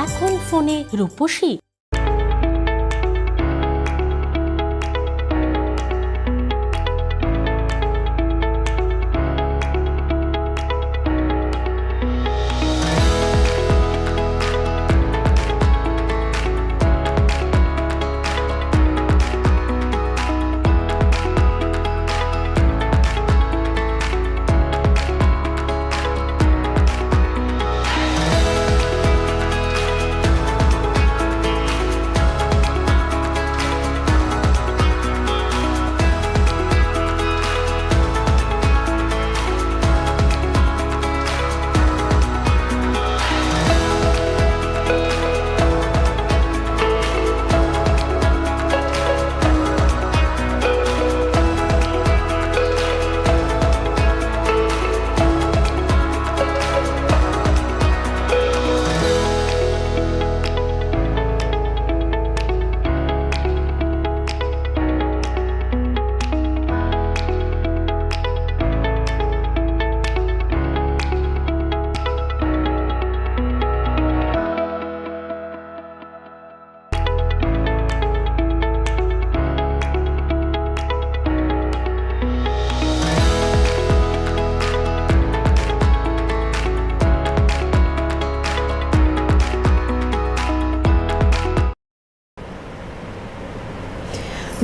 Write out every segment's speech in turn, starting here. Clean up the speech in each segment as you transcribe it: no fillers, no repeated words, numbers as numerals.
এখন ফোনে রূপসী।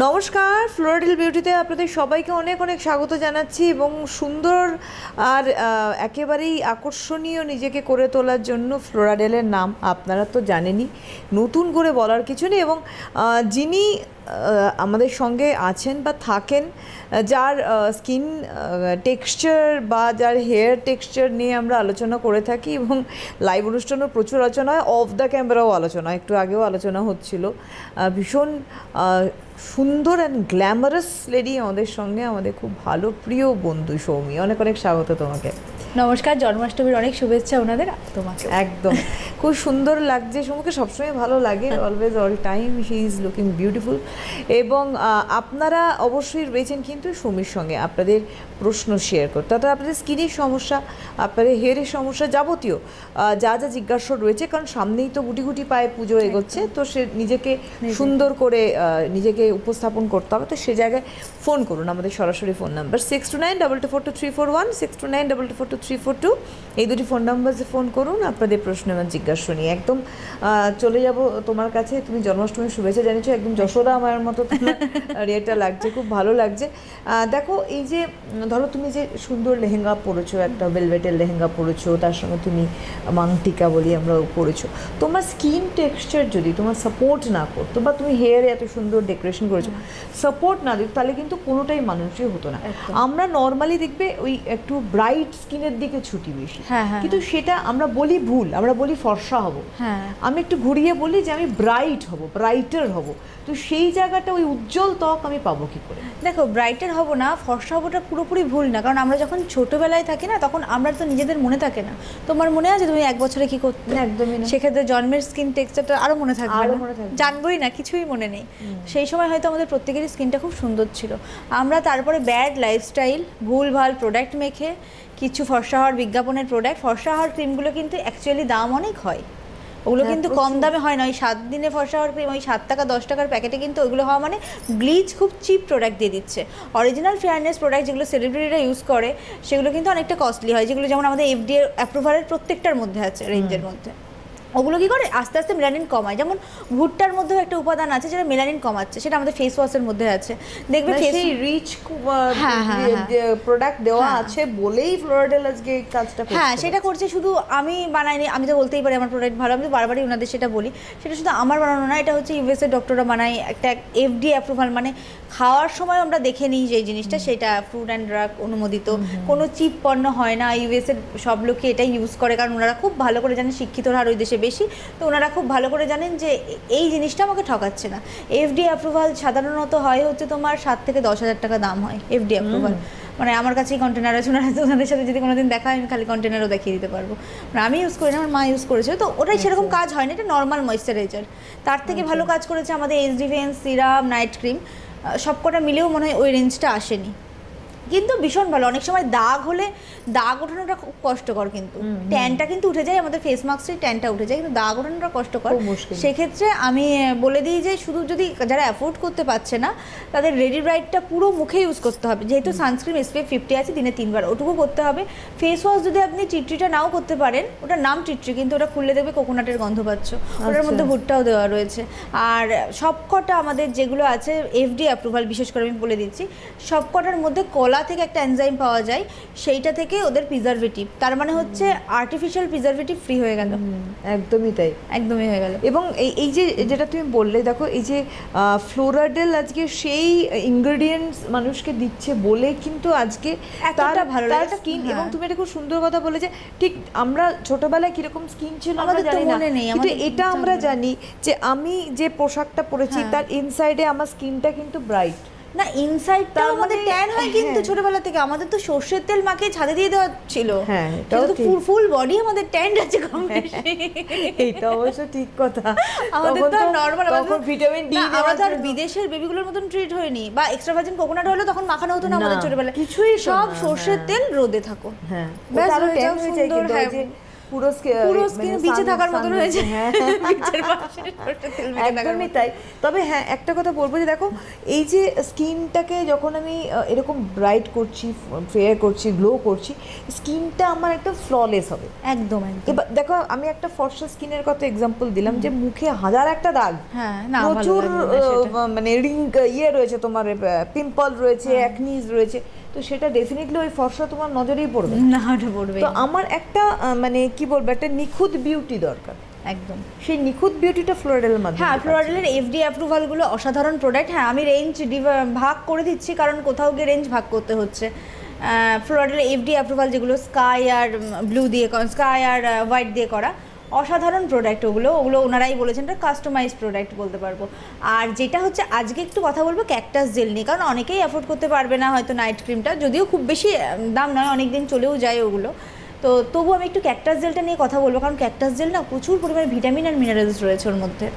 নমস্কার, ফ্লোরাডেল বিউটিতে আপনাদের সবাইকে অনেক অনেক স্বাগত জানাচ্ছি এবং সুন্দর আর একেবারেই আকর্ষণীয় নিজেকে করে তোলার জন্য ফ্লোরাডেলের নাম আপনারা তো জানেনই, নতুন করে বলার কিছু নেই। এবং যিনি আমাদের সঙ্গে আছেন বা থাকেন, যার স্কিন টেক্সচার বা যার হেয়ার টেক্সচার নিয়ে আমরা আলোচনা করে থাকি এবং লাইভ অনুষ্ঠানেও প্রচুর আলোচনা হয়, অফ দ্য ক্যামেরাও আলোচনা, একটু আগেও আলোচনা হচ্ছিল। ভীষণ সুন্দর অ্যান্ড গ্ল্যামারাস লেডি আমাদের সঙ্গে, আমাদের খুব ভালো প্রিয় বন্ধু সৌমি। অনেক অনেক স্বাগত তোমাকে। নমস্কার, জন্মাষ্টমীর অনেক শুভেচ্ছা ওনাদের, তোমাকে। একদম খুব সুন্দর লাগছে, সৌমিকে সবসময় ভালো লাগে, always all time she is looking beautiful. এবং আপনারা অবশ্যই রয়েছেন কিন্তু সৌমির সঙ্গে আপনাদের প্রশ্ন শেয়ার করতে, অর্থাৎ আপনাদের স্কিনের সমস্যা, আপনাদের হেয়ারের সমস্যা, যাবতীয় যা যা জিজ্ঞাসা রয়েছে, কারণ সামনেই তো গুটি গুটি পায়ে পুজো এগোচ্ছে, তো সে নিজেকে সুন্দর করে নিজেকে উপস্থাপন করতে হবে, তো সে জায়গায় ফোন করুন। আমাদের সরাসরি ফোন নাম্বার 6292242341, 6292242342, এই দুটি ফোন নাম্বারে ফোন করুন, আপনাদের প্রশ্ন এবং জিজ্ঞাসা নিয়ে। একদম চলে যাব তোমার কাছে। তুমি জন্মাষ্টমীর শুভেচ্ছা জানিয়েছো, একদম যশোদা মায়ের মতো তোমার রেটা লাগছে, খুব ভালো লাগছে। দেখো, এই যে ধরো তুমি যে সুন্দর লেহেঙ্গা পরেছো, একটা ভেলভেটের লেহেঙ্গা পরেছো, তার সঙ্গে তুমি মাংটিকা বলি আমরা পরেছো, তোমার স্কিন টেক্সচার যদি তোমার সাপোর্ট না করতো, বা তুমি হেয়ারে এত সুন্দর ডেকোরেশন করেছো, সাপোর্ট না দিত, তাহলে কিন্তু কোনোটাই মানুষই হতো না। আমরা নর্মালি দেখবে ওই একটু ব্রাইট স্কিনের দিকে ছুটি বেশি, কিন্তু সেটা আমরা বলি ভুল, আমরা বলি ফর্সা হব। আমি একটু ঘুরিয়ে বলি যে আমি ব্রাইট হব, ব্রাইটার হব, তো সেই জায়গাটা ওই উজ্জ্বল ত্বক আমি পাবো কি করে? দেখো, ব্রাইটার হব না, ফর্সা হবোটা পুরোপুরি ভুল না, কারণ আমরা যখন ছোটোবেলায় থাকি না, তখন আমরা তো নিজেদের মনে থাকে না। তোমার মনে আছে তুমি 1 বছরে কি করতে? একদমই না। সেক্ষেত্রে জন্মের স্কিন টেক্সচারটা আরও মনে থাকবে, জানবোই না, কিছুই মনে নেই। সেই সময় হয়তো আমাদের প্রত্যেকেরই স্কিনটা খুব সুন্দর ছিল। আমরা তারপরে ব্যাড লাইফস্টাইল, ভুলভাল প্রোডাক্ট মেখে, কিছু ফর্সা হওয়ার বিজ্ঞাপনের প্রোডাক্ট, ফর্সা হওয়ার ক্রিমগুলো কিন্তু অ্যাকচুয়ালি দাম অনেক হয়, ওগুলো কিন্তু কম দামে হয় না। ওই 7 দিনে ফর্সা হওয়ার ক্রিম ওই 7 টাকা 10 টাকার প্যাকেটে কিন্তু ওইগুলো হওয়া মানে ব্লিচ খুব চিপ প্রোডাক্ট দিয়ে দিচ্ছে। অরিজিনাল ফেয়ারনেস প্রোডাক্ট যেগুলো সেলিব্রিটিরা ইউজ করে, সেগুলো কিন্তু অনেকটা কস্টলি হয়, যেগুলো যেমন আমাদের FDA অ্যাপ্রুভালের প্রত্যেকটার মধ্যে আছে, রেঞ্জের মধ্যে। ওগুলো কী করে আস্তে আস্তে মেলানিন কমায়। যেমন ভুট্টার মধ্যেও একটা উপাদান আছে যেটা মেলানিন কমাচ্ছে, সেটা আমাদের ফেস ওয়াশের মধ্যে আছে, দেখবে সেই রিচ প্রোডাক্ট দেওয়া আছে বলেই ফ্লোরাডেল আজকে এই কাজটা করছে। হ্যাঁ, সেটা করছে। শুধু আমি বানাইনি, আমি তো বলতেই পারি আমার প্রোডাক্ট ভালো, আমি তো বারবারই ওনাদের সেটা বলি। সেটা শুধু আমার বানানো না, এটা হচ্ছে ইউএসএ ডক্টররা বানায়, একটা FDA অ্যাপ্রুভাল, মানে খাওয়ার সময় আমরা দেখে নিই যে জিনিসটা, সেটা ফুড অ্যান্ড ড্রাগ অনুমোদিত, কোনো চিপ পণ্য হয় না। ইউএসএর সব লোকে এটাই ইউজ করে, কারণ ওনারা খুব ভালো করে জানেন, শিক্ষিতর হার ওই দেশে বেশি, তো ওনারা খুব ভালো করে জানেন যে এই জিনিসটা আমাকে ঠকাচ্ছে না। FDA অ্যাপ্রুভাল সাধারণত হয় হচ্ছে তোমার 7 থেকে 10 হাজার টাকা দাম হয় FDA অ্যাপ্রুভাল। মানে আমার কাছেই কন্টেনার আছে, ওনাদের সাথে যদি কোনোদিন দেখা হয় আমি খালি কন্টেনারও দেখিয়ে দিতে পারবো। মানে আমি ইউজ করি না, আমার মা ইউজ করেছে, তো ওটাই সেরকম কাজ হয় না, এটা নর্মাল ময়েশ্চারাইজার। তার থেকে ভালো কাজ করেছে আমাদের HD fence serum, night cream, সবকটা মিলেও মনে হয় ওই রেঞ্জটা আসেনি। কিন্তু ভীষণ ভালো। অনেক সময় দাগ হলে দাগ ওঠানোটা খুব কষ্টকর, কিন্তু ট্যানটা কিন্তু উঠে যায়, আমাদের ফেস মাস্কের ট্যানটা উঠে যায়, কিন্তু দাগ ওঠানোটা কষ্টকর। সেক্ষেত্রে আমি বলে দিই যে শুধু যদি যারা অ্যাফোর্ড করতে পারছে না তাদের রেডি ব্রাইটটা পুরো মুখে ইউজ করতে হবে, যেহেতু সানস্ক্রিন SPF 50 আছে, দিনে 3 বার ওটুকু করতে হবে। ফেস ওয়াশ যদি আপনি টিট্রিটা নাও করতে পারেন, ওটার নাম টিট্রি কিন্তু ওটা খুললে দেখবে কোকোনাটের গন্ধ পাচ্ছ, ওটার মধ্যে ভুট্টাও দেওয়া রয়েছে। আর সবকটা আমাদের যেগুলো আছে FDA অ্যাপ্রুভাল, বিশেষ করে আমি বলে দিচ্ছি, সবকটার মধ্যে কলা থেকে একটা এনজাইম পাওয়া যায়, সেইটা থেকে ওদের প্রিজারভেটিভ, তার মানে হচ্ছে আর্টিফিশিয়াল প্রিজারভেটিভ ফ্রি হয়ে গেল। একদমই তাই, একদমই হয়ে গেল। এবং এই যে যেটা তুমি বললে, দেখো এই যে ফ্লোরাডেল আজকে সেই ইনগ্রেডিয়েন্টস মানুষকে দিচ্ছে বলে কিন্তু আজকে এতটা ভালো লাগে স্কিন। এবং তুমি এটা খুব সুন্দর কথা বলে যে ঠিক আমরা ছোটবেলায় কিরকম স্কিন ছিল আমরা জানি না, কিন্তু এটা আমরা জানি যে আমি যে পোশাকটা পরেছি তার ইনসাইডে আমার স্কিনটা কিন্তু ব্রাইট না, ইনসাইডটাও আমাদের ট্যান হয় কিন্তু ছোটবেলা থেকে। আমাদের তো সর্ষের তেল মাখিয়ে ছাদে দিয়ে দেওয়া ছিল, হ্যাঁ, কিন্তু ফুল বডি আমাদের ট্যান আছে কম বেশি। এইটা অবশ্য ঠিক কথা। আমাদের তো নরমাল, তখন ভিটামিন ডি, আমরা তো আর বিদেশের বেবিগুলোর মতন ট্রিট হয়নি, বা এক্সট্রা ভার্জিন কোকোনাট হলে তখন মাখানো হতো না আমাদের ছোটবেলায়, কিছুই সব সর্ষের তেল রোদে থাকো, হ্যাঁ ব্যাস আরো হয়ে যাও ট্যান হয়ে যায়, সুন্দর। কিন্তু ওই যে পুরো স্কিন বিচে থাকার মতন হয়েছে, একদমই তাই। তবে হ্যাঁ, একটা কথা বলবো যে দেখো এই যে স্কিনটাকে যখন আমি এরকম ব্রাইট করছি, ফেয়ার করছি, গ্লো করছি, স্কিনটা আমার একটা ফ্ললেস হবে একদম। এবার দেখো আমি একটা ফর্সা স্কিনের কথা এক্সাম্পল দিলাম, যে মুখে হাজার একটা দাগ, হ্যাঁ, প্রচুর মানে ইয়ে রয়েছে, তোমার পিম্পল রয়েছে, অ্যাকনিজ রয়েছে, তো সেটা ডেফিনেটলি ওই ফর্সা তোমার নজরেই পড়বে না, ওটা পড়বে। তো আমার একটা মানে কি বলবো, একটা নিখুঁত বিউটি দরকার, একদম সেই নিখুঁত বিউটিটা ফ্লোরাডেলের মাধ্যমে। হ্যাঁ, ফ্লোরাডেলের FDA অ্যাপ্রুভালগুলো অসাধারণ প্রোডাক্ট। হ্যাঁ, আমি রেঞ্জ ভাগ করে দিচ্ছি, কারণ কোথাও গিয়ে রেঞ্জ ভাগ করতে হচ্ছে। ফ্লোরাডেলের FDA অ্যাপ্রুভাল যেগুলো স্কাই আর ব্লু দিয়ে, স্কাই আর হোয়াইট দিয়ে করা, অসাধারণ প্রোডাক্ট ওগুলো ওনারাই বলেছেন, এটা কাস্টমাইজ প্রোডাক্ট বলতে পারবো। আর যেটা হচ্ছে আজকে একটু কথা বলবো ক্যাকটাস জেল নিয়ে, কারণ অনেকেই অ্যাফোর্ড করতে পারবে না হয়তো নাইট ক্রিমটা, যদিও খুব বেশি দাম নয়, অনেক দিন চলেও যায় ওগুলো, তো তবু আমি একটু ক্যাকটাস জেলটা নিয়ে কথা বলবো, কারণ ক্যাকটাস জেল না প্রচুর পরিমাণে ভিটামিন আর মিনারেলস রয়েছে ওর মধ্যে,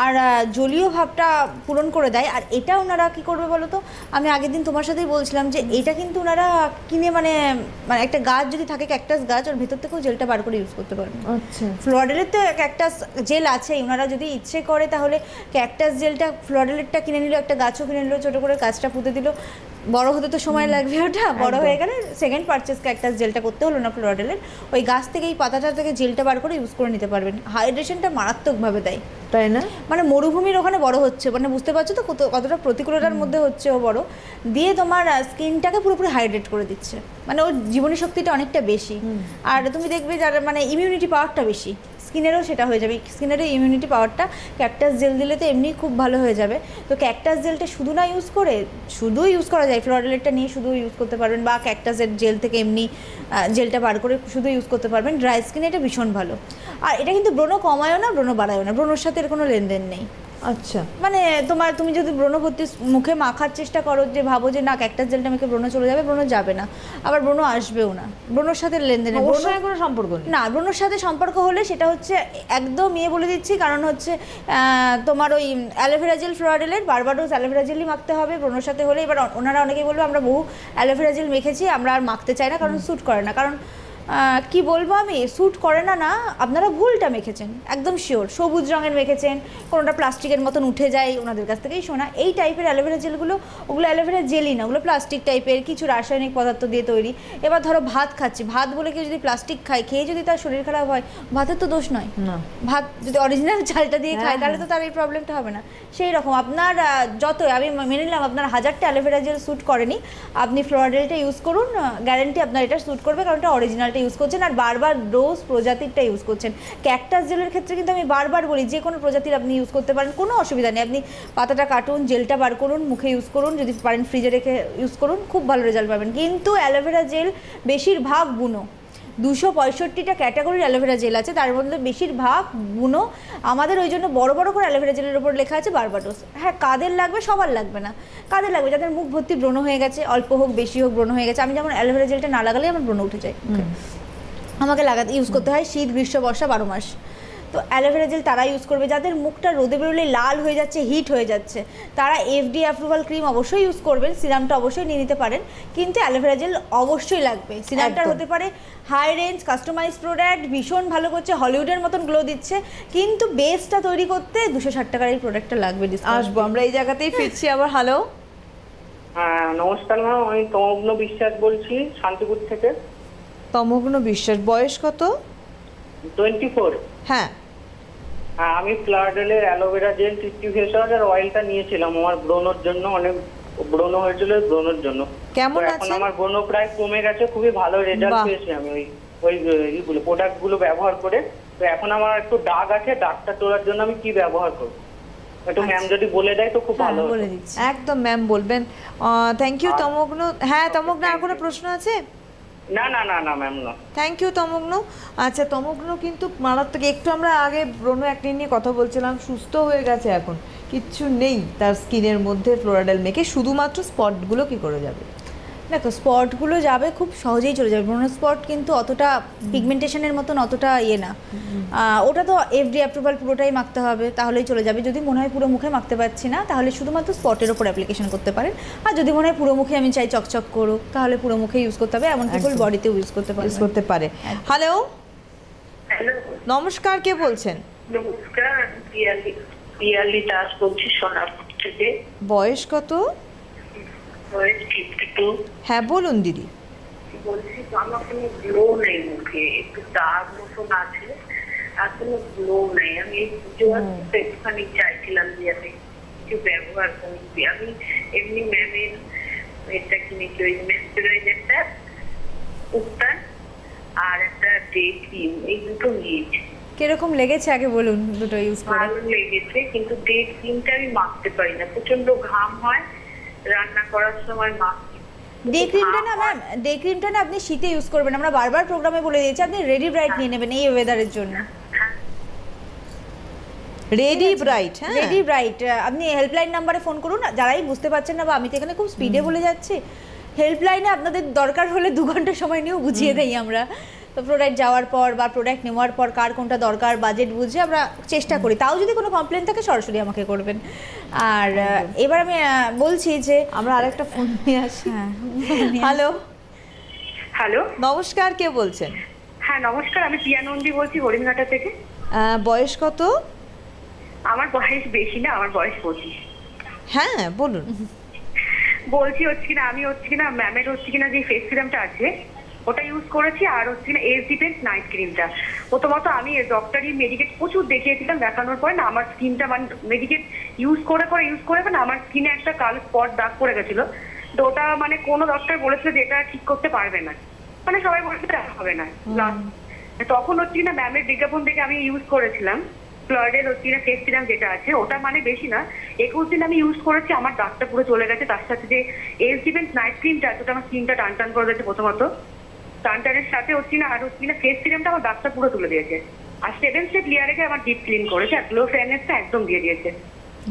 আর জলীয় ভাবটা পূরণ করে দেয়। আর এটা ওনারা কী করবে বলো তো, আমি আগের দিন তোমার সাথেই বলছিলাম যে এটা কিন্তু ওনারা কিনে মানে একটা গাছ যদি থাকে, ক্যাকটাস গাছ, ওর ভেতর থেকেও জেলটা বার করে ইউজ করতে পারবে। আচ্ছা, ফ্লোরাডেলের তো ক্যাকটাস জেল আছে, ওনারা যদি ইচ্ছে করে তাহলে ক্যাকটাস জেলটা ফ্লোরাডেলেরটা কিনে নিল, একটা গাছও কিনে নিল, ছোটো করে গাছটা পুঁতে দিল, বড় হতে তো সময় লাগবে, ওটা বড় হয়ে গেলে সেকেন্ড পারচেস ক্যাকটাস জেলটা করতে হলো না ফ্লোরাডেলের, ওই গাছ থেকে এই পাতাটা থেকে জেলটা বার করে ইউজ করে নিতে পারবেন। হাইড্রেশনটা মারাত্মকভাবে দেয়, তাই না? মানে মরুভূমির ওখানে বড় হচ্ছে, মানে বুঝতে পারছো তো কতটা প্রতিকূলতার মধ্যে হচ্ছে ও বড়, দিয়ে তোমার স্কিনটাকে পুরোপুরি হাইড্রেট করে দিচ্ছে, মানে ওর জীবনী শক্তিটা অনেকটা বেশি। আর তুমি দেখবে যারা মানে ইমিউনিটি পাওয়ারটা বেশি, স্কিনেরও সেটা হয়ে যাবে, স্কিনেরও ইমিউনিটি পাওয়ারটা ক্যাকটাস জেল দিলে তো এমনি খুব ভালো হয়ে যাবে। তো ক্যাকটাস জেলটা শুধু না ইউজ করে, শুধু ইউজ করা যায়, ফ্লোরাডেলেরটা নিয়ে শুধু ইউজ করতে পারবেন, বা ক্যাকটাসের জেল থেকে এমনি জেলটা বার করে শুধু ইউজ করতে পারবেন। ড্রাই স্কিনে এটা ভীষণ ভালো, আর এটা কিন্তু ব্রণ কমায়ও না, ব্রণ বাড়ায়ও না, ব্রণর সাথে এর কোনো লেনদেন নেই। আচ্ছা, মানে তুমি যদি ব্রণভর্তি মুখে মাখার চেষ্টা করো, যে ভাবো যে না ক্যাকটাস জেলটা মেখে ব্রণ চলে যাবে, ব্রণ যাবে না, আবার ব্রণ আসবেও না, ব্রণর সাথে লেনদেন নেই, ওর সঙ্গে কোনো সম্পর্ক নেই। না, ব্রণর সাথে সম্পর্ক হলে সেটা হচ্ছে একদম বলে দিচ্ছি, কারণ হচ্ছে তোমার ওই অ্যালোভেরা জেল ফ্লোরাডেলের বারবাডোস অ্যালোভেরা জেলই মাখতে হবে ব্রণর সাথে হলে। এবার ওনারা অনেকেই বলবে আমরা বহু অ্যালোভেরা জেল মেখেছি, আমরা আর মাখতে চাই না, কারণ স্যুট করে না, কারণ কি বলবো আমি, স্যুট করে না, না আপনারা ভুলটা মেখেছেন, একদম শিওর সবুজ রঙের মেখেছেন, কোনোটা প্লাস্টিকের মতন উঠে যায়, ওনাদের কাছ থেকেই শোনা। এই টাইপের অ্যালোভেরা জেলগুলো, ওগুলো অ্যালোভেরা জেলই না, ওগুলো প্লাস্টিক টাইপের কিছু রাসায়নিক পদার্থ দিয়ে তৈরি। এবার ধরো ভাত খাচ্ছি, ভাত বলে কেউ যদি প্লাস্টিক খায়, খেয়ে যদি তার শরীর খারাপ হয়, ভাতের তো দোষ নয়, ভাত যদি অরিজিনাল চালটা দিয়ে খায় তাহলে তো তার এই প্রবলেমটা হবে না। সেই রকম আপনার যত, আমি মেনে নিলাম আপনার 1000টা অ্যালোভেরা জেল স্যুট করেনি, আপনি ফ্লোরাডেলটা ইউজ করুন, গ্যারান্টি আপনার এটা স্যুট করবে, কারণ এটা অরিজিনাল ইউজ করছেন, আর বারবার রোজ প্রজাতিরটা ইউজ করছেন। ক্যাকটাস জেলের ক্ষেত্রে কিন্তু আমি বারবার বলি যে কোনো প্রজাতির আপনি ইউজ করতে পারেন, কোনো অসুবিধা নেই, আপনি পাতাটা কাটুন, জেলটা বার করুন, মুখে ইউজ করুন, যদি পারেন ফ্রিজে রেখে ইউজ করুন, খুব ভালো রেজাল্ট পাবেন। কিন্তু অ্যালোভেরা জেল বেশিরভাগ বুনো, 265টা ক্যাটাগরির অ্যালোভেরা জেল আছে, তার মধ্যে বেশিরভাগ বুনো। আমাদের ওই জন্য বড় বড় করে অ্যালোভেরা জেলের উপর লেখা আছে বারবাডোস। হ্যাঁ, কাদের লাগবে, সবার লাগবে না, কাদের লাগবে যাদের মুখ ভর্তি ব্রণ হয়ে গেছে, অল্প হোক বেশি হোক ব্রণ হয়ে গেছে। আমি যেমন অ্যালোভেরা জেলটা না লাগালেই আমার ব্রণ উঠে যায়, আমাকে লাগাতে ইউজ করতে হয় শীত গ্রীষ্ম বর্ষা 12 মাস। তো তো অ্যালোভেরা জেল তারা ইউজ করবে। যাদের মুখটা রোদে বেরোলে লাল হয়ে যাচ্ছে, হিট হয়ে যাচ্ছে, তারা এফডি অ্যাপ্রুভাল ক্রিম অবশ্যই ইউজ করবেন। সিরামটা অবশ্যই নিয়ে নিতে পারেন, কিন্তু অ্যালোভেরা জেল অবশ্যই লাগবে। সিরামটার একদম। হতে পারে হাই রেঞ্জ কাস্টমাইজ প্রোডাক্ট, ভীষণ ভালো করছে, হলিউডের মতন গ্লো দিচ্ছে, কিন্তু বেসটা তৈরি করতে 260 টাকার এই প্রোডাক্টটা লাগবে। আসবো আমরা এই জায়গাতেই ফিরছি আবার। হ্যালো, হ্যাঁ নমস্কার ম্যাম, আমি তমগ্ন বিশ্বাস বলছি শান্তিপুর থেকে। তমগ্ন বিশ্বাস, বয়স কত? 24। হ্যাঁ, হ্যাঁ আমি ফ্লাডেলের aloe vera gel tissue face wash আর অয়েলটা নিয়েছিলাম আমার ব্রণর জন্য, অনেক ব্রণ হয়েছিল ব্রণর জন্য। কেমন তো এখন আছেন? আমার ব্রণ প্রায় কমে গেছে, খুবই ভালো রেজাল্ট বাহ। পেয়েছি আমি ওই এইগুলো প্রোডাক্টগুলো ব্যবহার করে। তো এখন আমার একটু দাগ আছে, দাগটা তোলার জন্য আমি কি ব্যবহার করব একটু ম্যাম যদি বলে দেয় তো খুব ভালো হতো। বলে দিচ্ছি। একদম ম্যাম বলবেন। থ্যাংক ইউ তমগ্ন। হ্যাঁ তমগ্ন, আর কোনো প্রশ্ন আছে? না না না না ম্যাম না। থ্যাংক ইউ তমগ্ন। আচ্ছা তমগ্ন কিন্তু মারাত্মক, একটু আমরা আগে ব্রণ অ্যাকনে নিয়ে কথা বলছিলাম, সুস্থ হয়ে গেছে, এখন কিচ্ছু নেই তার স্কিনের মধ্যে ফ্লোরাডেল মেখে, শুধুমাত্র স্পটগুলো কি করে যাবে? দেখো স্পটগুলো যাবে খুব সহজেই চলে যাবে। ব্রণ স্পট কিন্তু অতটা পিগমেন্টেশনের মতন অতটা ইয়ে না, ওটা তো এফডি অ্যাপ্রুভাল পুরোটাই মাখতে হবে, তাহলেই চলে যাবে। যদি মনে হয় পুরো মুখে মাখতে পারছি না, তাহলে শুধুমাত্র স্পটের ওপর অ্যাপ্লিকেশন করতে পারেন। আর যদি মনে হয় পুরো মুখে আমি চাই চকচক করুক, তাহলে পুরো মুখে ইউজ করতে হবে, এমনকি ফুল বডিতেও ইউজ করতে পারবেন। ইউজ করতে পারে। হ্যালো, হ্যালো, নমস্কার, কে বলছেন? নমস্কার। আমি পিয়ালি দাস বলছি সোনারপুর থেকে। বয়স কত? বয়স 52। হ্যাঁ বলুন দিদি। বলছি আমার কোনো গ্লো নেই মুখে, একটু দাগ মতন আছে, আর কোনো গ্লো নেই। আমি এই পুজো আসতে একটুখানি চাইছিলাম যে আমি কিছু ব্যবহার করি। আমি এমনি ম্যামের এটা কিনেছি, ওই ময়েশ্চারাইজারটা, উত্তান আর একটা ডে ক্রিম, এই দুটো নিয়েছি। কিরকম লেগেছে আগে বলুন দুটো ইউজ করে। ভালো লেগেছে, কিন্তু ডে ক্রিমটা আমি মাখতে পারি না, প্রচন্ড ঘাম হয় রান্না করার সময় মাখতে। ডে ক্রিমটা না ম্যাম, ডে ক্রিমটা না আপনি শীতে ইউজ করবেন, আমরা বারবার প্রোগ্রামে বলে দিয়েছি, আপনি রেডি ব্রাইট নিয়ে নেবেন এই ওয়েদারের জন্য। Ready bright. হ্যাঁ রেডি ব্রাইট, আপনি হেল্পলাইন নাম্বারে ফোন করুন। যারাই বুঝতে পারছেন না, বা আমি তো এখানে খুব স্পিডে বলে যাচ্ছি, হেল্পলাইনে আপনাদের দরকার হলে 2 ঘন্টা সময় নিয়েও বুঝিয়ে দেই আমরা। তো প্রোডাক্ট যাওয়ার পর বা প্রোডাক্ট নেওয়ার পর কার কোনটা দরকার বাজেট বুঝে আমরা চেষ্টা করি। তাও যদি কোনো কমপ্লেন থাকে সরাসরি আমাকে করবেন। আর এবার আমি বলছি যে আমরা আরেকটা ফোন নিয়ে আসি। হ্যাঁ হ্যালো, হ্যালো, নমস্কার, কে বলছেন? হ্যাঁ নমস্কার। আমি পিয়া নন্দী বলছি হরিণঘাটা থেকে। বয়স কত? আমার বয়স বেশি না, আমার বয়স 25। হ্যাঁ বলুন। বলছি হচ্ছে কিনা, আমি হচ্ছে কিনা ম্যামের হচ্ছে কিনা যে ফেস সিরামটা আছে ওটা ইউজ করেছি, আর হচ্ছে কিনা এজ ডিপেন্স নাইট ক্রিমটা। প্রথমত আমি ডক্টরি মেডিকেট প্রচুর দেখিয়েছিলাম, দেখানোর পরে না আমার স্কিনটা মানে মেডিকেট ইউজ করে না আমার স্কিনে একটা কালো স্পট দাগ পড়ে গেছিল। তো ওটা মানে কোনো ডক্টর বলেছিল যে এটা ঠিক করতে পারবে না, মানে সবাই বলেছিল হবে না। তখন হচ্ছে কিনা ম্যামের বিজ্ঞাপন থেকে আমি ইউজ করেছিলাম ফ্লয়েডের হচ্ছে কিনা ফেস সিরাম যেটা আছে, ওটা মানে বেশি না 21 দিন আমি ইউজ করেছি, আমার দাগটা পুরো চলে গেছে। তার সাথে যে এজ ডিপেন্স নাইট ক্রিমটা আছে ওটা আমার স্কিনটা টান করে দিয়েছে প্রথমত, টানের সাথে হচ্ছে না আর হচ্ছে না ফেস সিরামটা আমার দাগটা পুরো তুলে দিয়েছে। আর 7 স্টেপ লেয়ারে আমার ডিপ ক্লিন করেছে, আর গ্লো ফেয়ারনেসটা একদম দিয়ে দিয়েছে।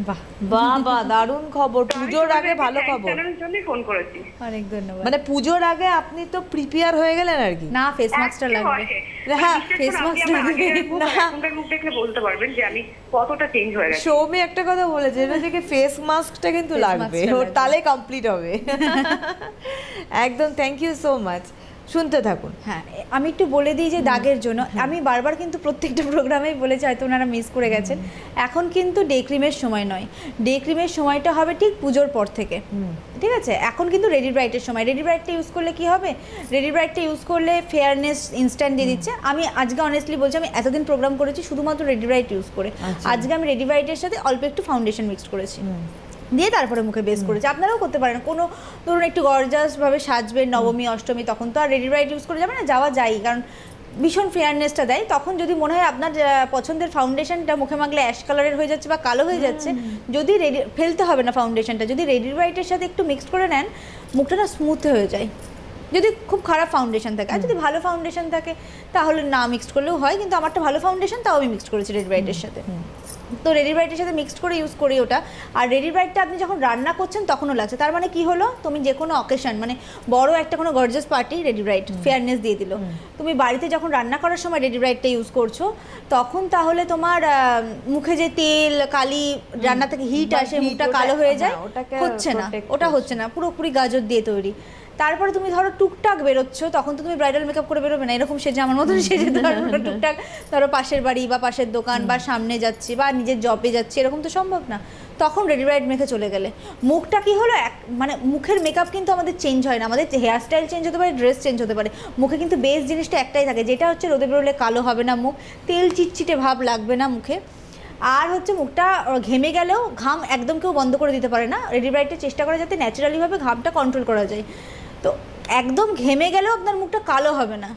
বাহ, বাহ বাহ, দারুণ খবর, পুজোর আগে ভালো খবর। চ্যানেলের জন্যই ফোন করেছি। অনেক ধন্যবাদ। মানে পুজোর আগে আপনি তো প্রিপেয়ার হয়ে গেলেন আর কি। না ফেস মাস্কটা লাগবে। হ্যাঁ, ফেস মাস্ক লাগবে। না। এখনকার মুখ দেখলে বলতে পারবেন যে আমি কতটা চেঞ্জ হয়ে গেছে। সৌমি একটা কথা বলেছে, এটা থেকে ফেস মাস্কটা কিন্তু Face লাগবে, mask-টা ওর লাগবে। তাহলে কমপ্লিট হবে। একদম, থ্যাংক ইউ সো মাচ। শুনতে থাকুন। হ্যাঁ আমি একটু বলে দিই যে দাগের জন্য আমি বারবার কিন্তু প্রত্যেকটা প্রোগ্রামেই বলেছি, হয়তো ওনারা মিস করে গেছেন, এখন কিন্তু ডে ক্রিমের সময় নয়, ডে ক্রিমের সময়টা হবে ঠিক পুজোর পর থেকে। ঠিক আছে, এখন কিন্তু রেডি ব্রাইটের সময়। রেডি ব্রাইটটা ইউজ করলে কি হবে, রেডি ব্রাইটটা ইউজ করলে ফেয়ারনেস ইনস্ট্যান্ট দিয়ে দিচ্ছে। আমি আজকে অনেস্টলি বলছি, আমি এতদিন প্রোগ্রাম করেছি শুধুমাত্র রেডি ব্রাইট ইউজ করে, আজকে আমি রেডি ব্রাইটের সাথে অল্প একটু ফাউন্ডেশন মিক্সড করেছি, দিয়ে তারপরে মুখে বেস করেছে। আপনারাও করতে পারেন, কোনো ধরুন একটু গর্জাসভাবে সাজবেন নবমী অষ্টমী, তখন তো আর রেডি ব্রাইট ইউজ করে যাবে না, যাওয়া যায়, কারণ ভীষণ ফেয়ারনেসটা দেয়। তখন যদি মনে হয় আপনার পছন্দের ফাউন্ডেশনটা মুখে মাখলে অ্যাশ কালারের হয়ে যাচ্ছে বা কালো হয়ে যাচ্ছে, যদি রেডি ফেলতে হবে না ফাউন্ডেশনটা, যদি রেডি ব্রাইটের সাথে একটু মিক্সড করে নেন, মুখটা না স্মুথ হয়ে যায়, যদি খুব খারাপ ফাউন্ডেশন থাকে। আর যদি ভালো ফাউন্ডেশন থাকে তাহলে না মিক্সড করলেও হয়, কিন্তু আমারটা ভালো ফাউন্ডেশন, তাও আমি মিক্সড করেছি রেড ব্রাইটের সাথে। তো রেডি ব্রাইটের সাথে মিক্সড করে ইউজ করি ওটা। আর রেডি ব্রাইটটা আপনি যখন রান্না করছেন তখনও লাগছে, তার মানে কি হলো, তুমি যে কোনো অকেশন মানে বড় একটা কোনো gorgeous party ready bright fairness দিয়ে দিল। তুমি বাড়িতে যখন রান্না করার সময় রেডি ব্রাইটটা ইউজ করছো তখন তাহলে তোমার মুখে যে তেল কালি রান্না থেকে হিট বা আসে, heat মুখটা ওটা- কালো হয়ে যায়, হ্যাঁ, ওটাকে হচ্ছে না, protect ওটা করছে। হচ্ছে না, পুরোপুরি গাজর দিয়ে তৈরি। তারপরে তুমি ধরো টুকটাক বেরোচ্ছ, তখন তো তুমি ব্রাইডাল মেকআপ করে বেরোবে না এরকম সেজে আমার মতন সেজে ধরো টুকটাক ধরো পাশের বাড়ি বা পাশের দোকান বা সামনে যাচ্ছি বা নিজের জবে যাচ্ছি, এরকম তো সম্ভব না। তখন রেডি ব্রাইড মেখে চলে গেলে মুখটা কি হলো, মানে মুখের মেকআপ কিন্তু আমাদের চেঞ্জ হয় না, আমাদের হেয়ার স্টাইল চেঞ্জ হতে পারে, ড্রেস চেঞ্জ হতে পারে, মুখে কিন্তু বেস জিনিসটা একটাই থাকে, যেটা হচ্ছে রোদে বেরোলে কালো হবে না মুখ, তেল চিটচিটে ভাব লাগবে না মুখে। আর হচ্ছে মুখটা ঘেমে গেলেও ঘাম একদম কেউ বন্ধ করে দিতে পারে না, রেডি ব্রাইটে চেষ্টা করে যাতে ন্যাচারালিভাবে ঘামটা কন্ট্রোল করা যায়। তো একদম ঘেমে গেলেও আপনার মুখটা কালো হবে না,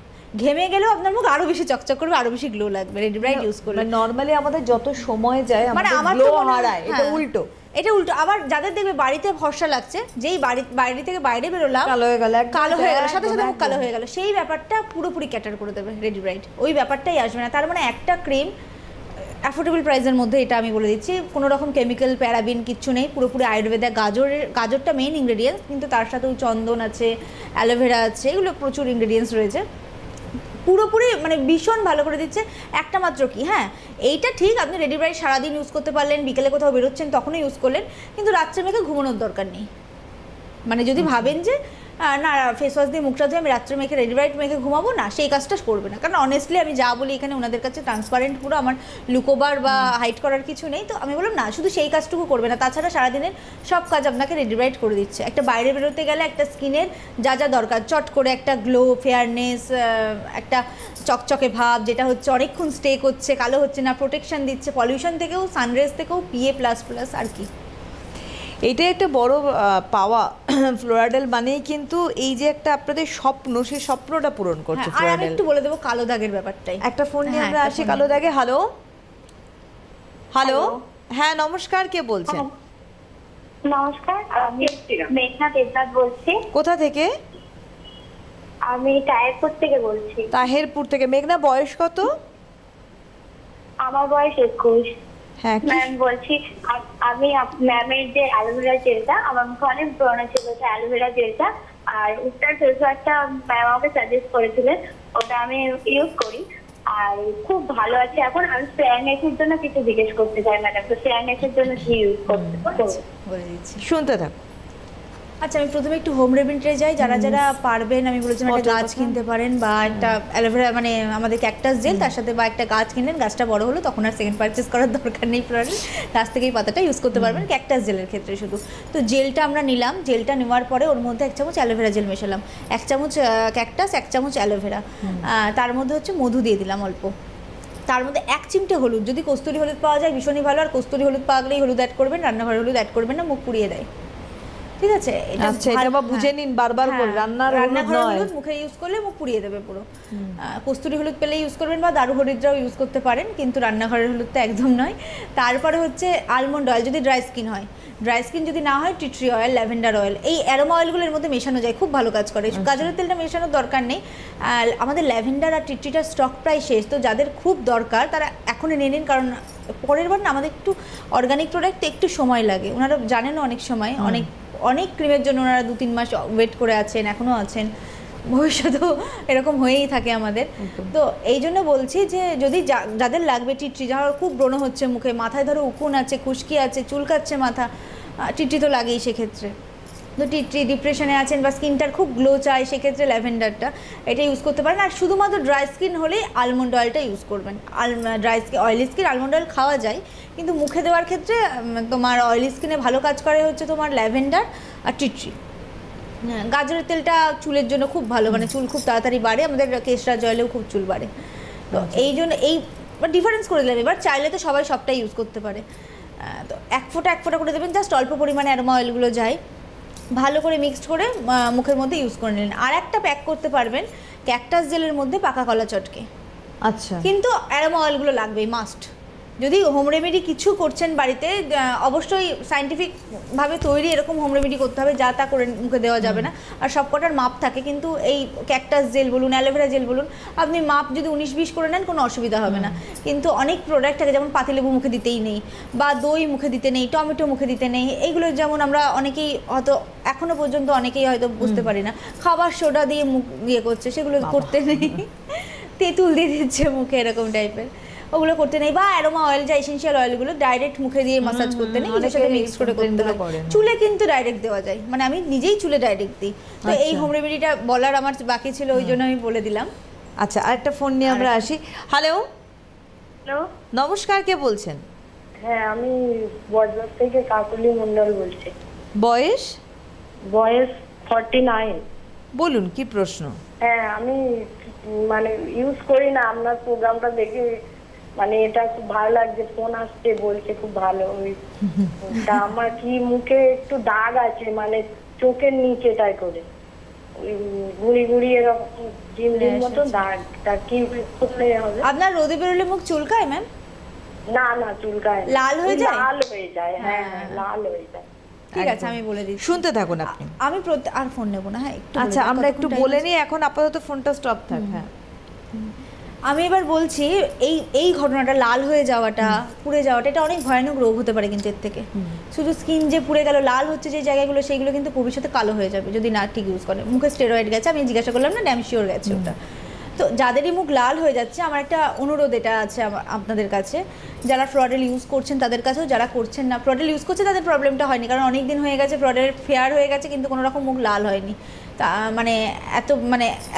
ঘেমে গেলেও আপনার মুখ আরো বেশি চকচক করবে, আরো বেশি গ্লো লাগবে রেডি ব্রাইট ইউজ করলে। নরমালি আমাদের যত সময় যায় মানে আমাদের আমার গ্লো তো মনে হয়- হারায়, এটা হ্যাঁ, উল্টো। এটা উল্টো। আবার যাদের দেখবে বাড়িতে ফর্সা লাগছে, যেই বাড়ি থেকে বাইরে বেরোলাম কালো হয়ে গেল, একদম কালো হয়ে গেল, সাথে একদম, সাথে মুখ কালো একদম। হয়ে গেল, সেই ব্যাপারটা পুরোপুরি ক্যাটার করে দেবে রেডি ব্রাইট, ওই ব্যাপারটাই আসবে না। তার মানে একটা ক্রিম অ্যাফোর্ডেবল প্রাইসের মধ্যে, এটা আমি বলে দিচ্ছি, কোনো রকম কেমিক্যাল প্যারাবিন কিচ্ছু নেই, পুরোপুরি আয়ুর্বেদা। গাজরটা মেইন ইনগ্রেডিয়েন্টস, কিন্তু তার সাথেও চন্দন আছে, অ্যালোভেরা আছে, এগুলো প্রচুর ইনগ্রেডিয়েন্টস রয়েছে, পুরোপুরি মানে ভীষণ ভালো করে দিচ্ছে। একটা মাত্র কি, হ্যাঁ এইটা ঠিক, আপনি রেডি ব্রাইট সারাদিন ইউজ করতে পারলেন, বিকেলে কোথাও বেরোচ্ছেন তখনও ইউজ করলেন, কিন্তু রাত্রে মেখে ঘুমানোর দরকার নেই। মানে যদি ভাবেন যে না ফেস ওয়াশ দিয়ে মুখটা ধুয়ে আমি রাত্রে মেখে রেডি ব্রাইট মেখে ঘুমাবো, না সেই কাজটা করবে না। কারণ অনেস্টলি আমি যা বলি এখানে ওনাদের কাছে ট্রান্সপারেন্ট, পুরো আমার লুকোবার বা হাইড করার কিছু নেই, তো আমি বললাম না শুধু সেই কাজটুকু করবে না, তাছাড়া সারাদিনের সব কাজ আপনাকে রেডি ব্রাইট করে দিচ্ছে। একটা বাইরে বেরোতে গেলে একটা স্কিনের যা যা দরকার, চট করে একটা গ্লো, ফেয়ারনেস, একটা চকচকে ভাব, যেটা হচ্ছে অনেকক্ষণ স্টে করছে, কালো হচ্ছে না, প্রোটেকশন দিচ্ছে পলিউশন থেকেও, সানরেজ থেকেও, PA++ আর কি। এটা একটা বড় পাওয়া ফ্লোরাডেল মানেই কিন্তু এই যে একটা আপনাদের স্বপ্ন, সেই স্বপ্নটা পূরণ করছে হ্যাঁ, আর আমি ফ্লোরাডেল। একটু বলে দেবো কালো দাগের ব্যাপারটাই। একটা ফোন নিয়ে হ্যাঁ, আমরা একটা আসি phone কালো নিয়ে। দাগে। Hello hello, Hello? হ্যাঁ নমস্কার, কে বলছেন? নমস্কার, আমি মেঘনা দেবনাথ বলছি। কোথা থেকে? আমি টায়ারপুর থেকে বলছি। তাহেরপুর থেকে। মেঘনা, বয়স কত? আমার বয়স 21। হ্যাঁ কি ম্যাম বলছি, আমি ম্যামের যে অ্যালোভেরা জেলটা, আমার মুখে অনেক পুরোনো ছিল অ্যালোভেরা জেলটা, আর উত্তর ফেস ওয়াশটা ম্যাম আমাকে সাজেস্ট করেছিলেন, ওটা আমি ইউজ করি আর খুব ভালো আছে। এখন আমি ফেয়ারনেসের জন্য কিছু জিজ্ঞেস করতে চাই ম্যাডাম, তো ফেয়ারনেসের জন্য কি ইউজ করতে বলে দিচ্ছি। শুনতে থাক। আচ্ছা, আমি প্রথমে একটু হোম রেমেডিতে যাই। যারা যারা পারবেন আমি বলেছিলাম একটা Bottle গাছ কথা। কিনতে পারেন, বা একটা অ্যালোভেরা মানে আমাদের ক্যাকটাস জেল, তার সাথে বা একটা গাছ কিনলেন, গাছটা বড় হলো তখন আর সেকেন্ড পারচেস করার দরকার নেই, ফ্লোরাল গাছ থেকেই পাতাটা ইউজ করতে পারবেন ক্যাকটাস জেলের ক্ষেত্রে শুধু। তো জেলটা আমরা নিলাম, জেলটা নেওয়ার পরে ওর মধ্যে 1 চামচ অ্যালোভেরা জেল মেশালাম, 1 চামচ ক্যাকটাস, 1 চামচ অ্যালোভেরা, তার মধ্যে হচ্ছে মধু দিয়ে দিলাম অল্প, তার মধ্যে 1 চিমটে হলুদ, যদি কস্তুরি হলুদ পাওয়া যায় ভীষণই ভালো, আর কস্তুরি হলুদ পাওয়া গেলেই হলুদ অ্যাড করবেন, রান্নাঘরে হলুদ অ্যাড করবেন না, মুখ পুড়িয়ে দেয়, ঠিক আছে? আচ্ছা, এটা বা বুঝে নিন বারবার করে, রান্নাঘরের রান্নাঘরের হলুদ হলুদ মুখে ইউজ করলে মুখ পুড়িয়ে দেবে পুরো। কস্তুরি হলুদ পেলে ইউজ করবেন, বা দারু হলুদটাও ইউজ করতে পারেন, কিন্তু রান্নাঘরের হলুদটা একদম নয়। তারপরে হচ্ছে আলমন্ড অয়েল, যদি ড্রাই স্কিন হয়, ড্রাই স্কিন যদি না হয় tea tree oil, lavender oil, এই অ্যারোমা অয়েলগুলোর মধ্যে মেশানো যায়, খুব ভালো কাজ করে। গাজরের তেলটা মেশানোর দরকার নেই। আর আমাদের ল্যাভেন্ডার আর টি ট্রিটার স্টক প্রায় শেষ, তো যাদের খুব দরকার তারা এখনই নিয়ে নিন, কারণ পরের বার না আমাদের একটু অর্গানিক প্রোডাক্ট একটু সময় লাগে, ওনারা জানেন অনেক সময় অনেক ক্রিমের জন্য ওনারা 2-3 মাস ওয়েট করে আছেন, এখনও আছেন, ভবিষ্যতেও এরকম হয়েই থাকে আমাদের। তো এই জন্য বলছি যে যদি যাদের লাগবে টিট্রি, যারা খুব ব্রণ হচ্ছে মুখে, মাথায় ধরো উকুন আছে, খুশকি আছে, চুলকাচ্ছে মাথা, টিট্রি তো লাগেই সেক্ষেত্রে। তো টিট্রি, ডিপ্রেশনে আছেন বা স্কিনটার খুব গ্লো চাই, সেক্ষেত্রে ল্যাভেন্ডারটা এটা ইউজ করতে পারেন। আর শুধুমাত্র ড্রাই স্কিন হলেই আলমন্ড অয়েলটা ইউজ করবেন। Dry skin, oily skin almond oil খাওয়া যায়, কিন্তু মুখে দেওয়ার ক্ষেত্রে তোমার অয়েলি স্কিনে ভালো কাজ করে হচ্ছে তোমার ল্যাভেন্ডার আর টিট্রি। হ্যাঁ, গাজরের তেলটা চুলের জন্য খুব ভালো, মানে চুল খুব তাড়াতাড়ি বাড়ে, আমাদের কেশরা জয়েলেও খুব চুল বাড়ে, তো এই জন্য এই ডিফারেন্স করে দিলাম। এবার চাইলে তো সবাই সবটাই ইউজ করতে পারে, তো 1 ফোঁটা করে দেবেন, জাস্ট অল্প পরিমাণে অ্যারোমা অয়েলগুলো যায়, ভালো করে মিক্সড করে মুখের মধ্যে ইউজ করে নিলেন। আর একটা প্যাক করতে পারবেন ক্যাকটাস জেলের মধ্যে পাকা কলা চটকে, আচ্ছা, কিন্তু অ্যারোমা অয়েলগুলো লাগবেই মাস্ট, যদি হোম রেমেডি কিছু করছেন বাড়িতে, অবশ্যই সায়েন্টিফিকভাবে তৈরি এরকম হোম রেমেডি করতে হবে, যা তা করে মুখে দেওয়া যাবে না। আর সবকটার মাপ থাকে, কিন্তু এই ক্যাকটাস জেল বলুন, অ্যালোভেরা জেল বলুন, আপনি মাপ যদি 19-20 করে নেন কোনো অসুবিধা হবে না। কিন্তু অনেক প্রোডাক্ট থাকে, যেমন পাতিলেবু মুখে দিতেই নেই, বা দই মুখে দিতে নেই, টমেটো মুখে দিতে নেই, এইগুলো যেমন আমরা অনেকেই হয়তো এখনো পর্যন্ত অনেকেই হয়তো বুঝতে পারি না, খাবার সোডা দিয়ে মুখ দিয়ে করছে, সেগুলো করতে নেই। তেঁতুল দিয়ে দিচ্ছে মুখে, এরকম টাইপের, ওগুলো করতে নেই। বা অ্যারোমা অয়েল, যা এসেনশিয়াল অয়েলগুলো ডাইরেক্ট মুখে দিয়ে মাসাজ করতে নেই, ওদের সাথে মিক্স করে করতে হবে। চুলে কিন্তু ডাইরেক্ট দেওয়া যায়, মানে আমি নিজেই চুলে ডাইরেক্ট দিই। তো এই হোম রেমেডিটা বলার আমার বাকি ছিল, ওই জন্য আমি বলে দিলাম। আচ্ছা, আরেকটা ফোন নিয়ে আমরা আসি। হ্যালো, হ্যালো, নমস্কার, কে বলছেন? হ্যাঁ আমি বজবজ থেকে কাকুলি মন্ডল বলছি। বয়স? বয়স 49। বলুন, কি প্রশ্ন? হ্যাঁ, আমি মানে ইউজ করি না, আপনার প্রোগ্রামটা দেখে মানে এটা খুব ভালো লাগছে, ফোন আসছে বলছে খুব ভালো। তা আমার কি মুখে একটু দাগ আছে, মানে চোখের নিচেটায় করে ওই গুড়ি গুড়ি এরকম জিমলির মতো দাগ, তা কি করলে হবে? আপনার রোদে বেরোলে মুখ চুলকায় ম্যাম? না না, চুলকায় না। লাল হয়ে যায়? লাল হয়ে যায়, হ্যাঁ হ্যাঁ, লাল হয়ে যায়। ঠিক আছে, আমি বলে দিচ্ছি, শুনতে থাকুন আপনি। আমি আর ফোন নেব না। হ্যাঁ, একটু আচ্ছা, আমরা একটু বলে নিই এখন, আপাতত ফোনটা স্টপ থাক। হ্যাঁ, আমি এবার বলছি, এই ঘটনাটা, লাল হয়ে যাওয়াটা, পুড়ে যাওয়াটা, এটা অনেক ভয়ানক রোগ হতে পারে কিন্তু এর থেকে। শুধু স্কিন যে পুড়ে গেল, লাল হচ্ছে যে জায়গাগুলো, সেইগুলো কিন্তু ভবিষ্যতে কালো হয়ে যাবে যদি না ঠিক ইউজ করে। মুখে স্টেরয়েড গেছে, আমি জিজ্ঞাসা করলাম না, ড্যাম শিওর গেছে ওটা। তো যাদেরই মুখ লাল হয়ে যাচ্ছে, আমার একটা অনুরোধ এটা আছে আপনাদের কাছে, যারা ফ্রডেল ইউজ করছেন তাদের কাছেও, যারা করছেন না, ফ্রডেল ইউজ করছে তাদের প্রবলেমটা হয়নি, কারণ অনেক দিন হয়ে গেছে, ফ্রডেল ফেয়ার হয়ে গেছে, কিন্তু কোনো রকম মুখ লাল হয়নি। তা মানে